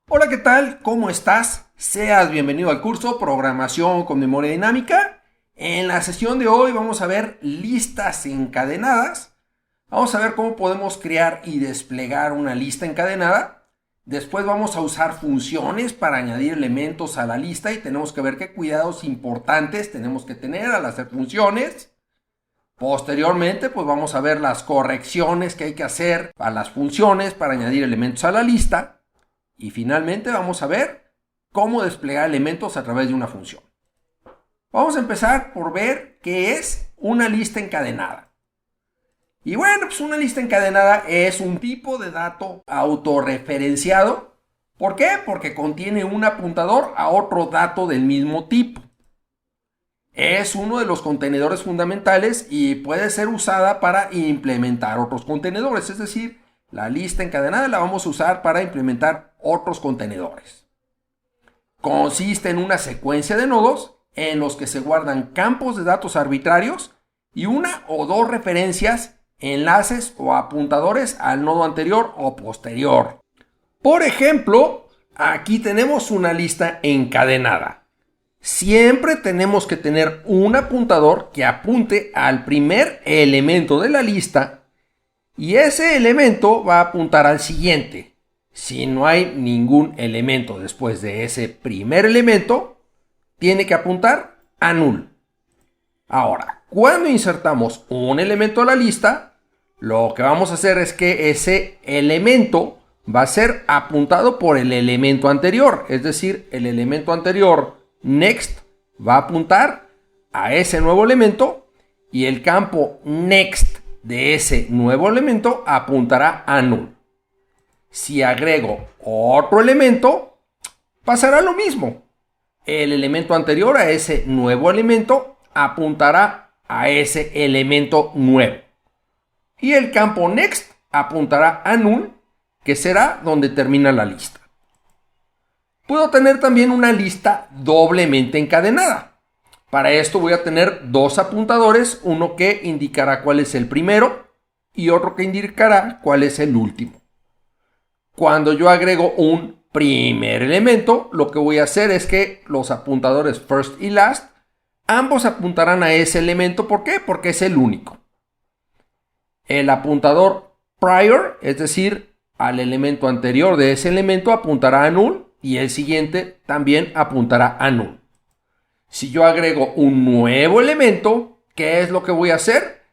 Hola, ¿qué tal? ¿Cómo estás? Seas bienvenido al curso Programación con Memoria Dinámica. En la sesión de hoy vamos a ver listas encadenadas. Vamos a ver cómo podemos crear y desplegar una lista encadenada. Después vamos a usar funciones para añadir elementos a la lista y tenemos que ver qué cuidados importantes tenemos que tener al hacer funciones. Posteriormente, pues vamos a ver las correcciones que hay que hacer a las funciones para añadir elementos a la lista. Y finalmente vamos a ver cómo desplegar elementos a través de una función. Vamos a empezar por ver qué es una lista encadenada. Y bueno, pues una lista encadenada es un tipo de dato autorreferenciado. ¿Por qué? Porque contiene un apuntador a otro dato del mismo tipo. Es uno de los contenedores fundamentales y puede ser usada para implementar otros contenedores, es decir, la lista encadenada la vamos a usar para implementar otros contenedores. Consiste en una secuencia de nodos en los que se guardan campos de datos arbitrarios y una o dos referencias, enlaces o apuntadores al nodo anterior o posterior. Por ejemplo, aquí tenemos una lista encadenada. Siempre tenemos que tener un apuntador que apunte al primer elemento de la lista y ese elemento va a apuntar al siguiente. Si no hay ningún elemento después de ese primer elemento, tiene que apuntar a null. Ahora, cuando insertamos un elemento a la lista, lo que vamos a hacer es que ese elemento va a ser apuntado por el elemento anterior. Es decir, el elemento anterior, next, va a apuntar a ese nuevo elemento y el campo next de ese nuevo elemento apuntará a null. Si agrego otro elemento, pasará lo mismo. El elemento anterior a ese nuevo elemento apuntará a ese elemento nuevo. Y el campo next apuntará a null, que será donde termina la lista. Puedo tener también una lista doblemente encadenada. Para esto voy a tener dos apuntadores, uno que indicará cuál es el primero y otro que indicará cuál es el último. Cuando yo agrego un primer elemento, lo que voy a hacer es que los apuntadores first y last, ambos apuntarán a ese elemento. ¿Por qué? Porque es el único. El apuntador prior, es decir, al elemento anterior de ese elemento, apuntará a null y el siguiente también apuntará a null. Si yo agrego un nuevo elemento, ¿qué es lo que voy a hacer?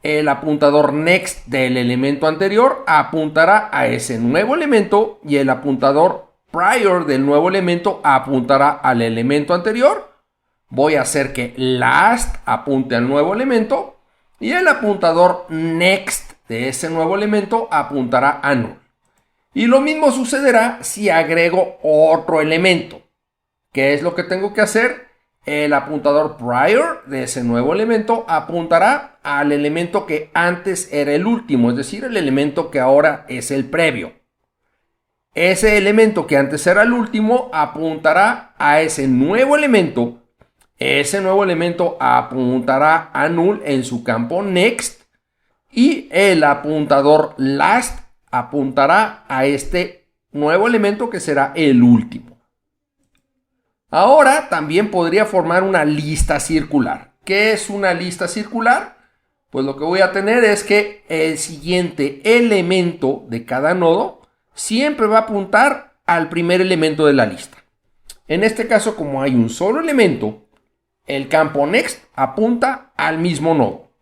El apuntador next del elemento anterior apuntará a ese nuevo elemento y el apuntador prior del nuevo elemento apuntará al elemento anterior. Voy a hacer que last apunte al nuevo elemento y el apuntador next de ese nuevo elemento apuntará a null. Y lo mismo sucederá si agrego otro elemento. ¿Qué es lo que tengo que hacer? El apuntador prior de ese nuevo elemento apuntará al elemento que antes era el último, es decir, el elemento que ahora es el previo. Ese elemento que antes era el último apuntará a ese nuevo elemento. Ese nuevo elemento apuntará a null en su campo next y el apuntador last apuntará a este nuevo elemento que será el último. Ahora también podría formar una lista circular. ¿Qué es una lista circular? Pues lo que voy a tener es que el siguiente elemento de cada nodo siempre va a apuntar al primer elemento de la lista. En este caso, como hay un solo elemento, el campo next apunta al mismo nodo.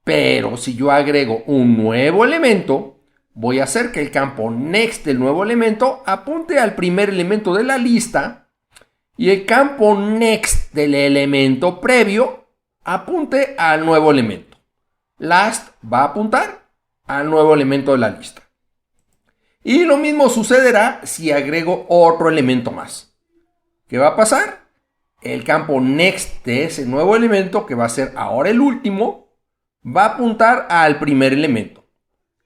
Pero si yo agrego un nuevo elemento, voy a hacer que el campo next del nuevo elemento apunte al primer elemento de la lista y el campo next del elemento previo apunte al nuevo elemento. Last va a apuntar al nuevo elemento de la lista. Y lo mismo sucederá si agrego otro elemento más. ¿Qué va a pasar? El campo next de ese nuevo elemento, que va a ser ahora el último, va a apuntar al primer elemento.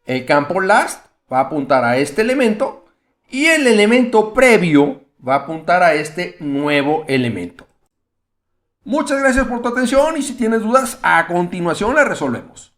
El campo last va a apuntar a este elemento y el elemento previo va a apuntar a este nuevo elemento. Muchas gracias por tu atención y si tienes dudas, a continuación las resolvemos.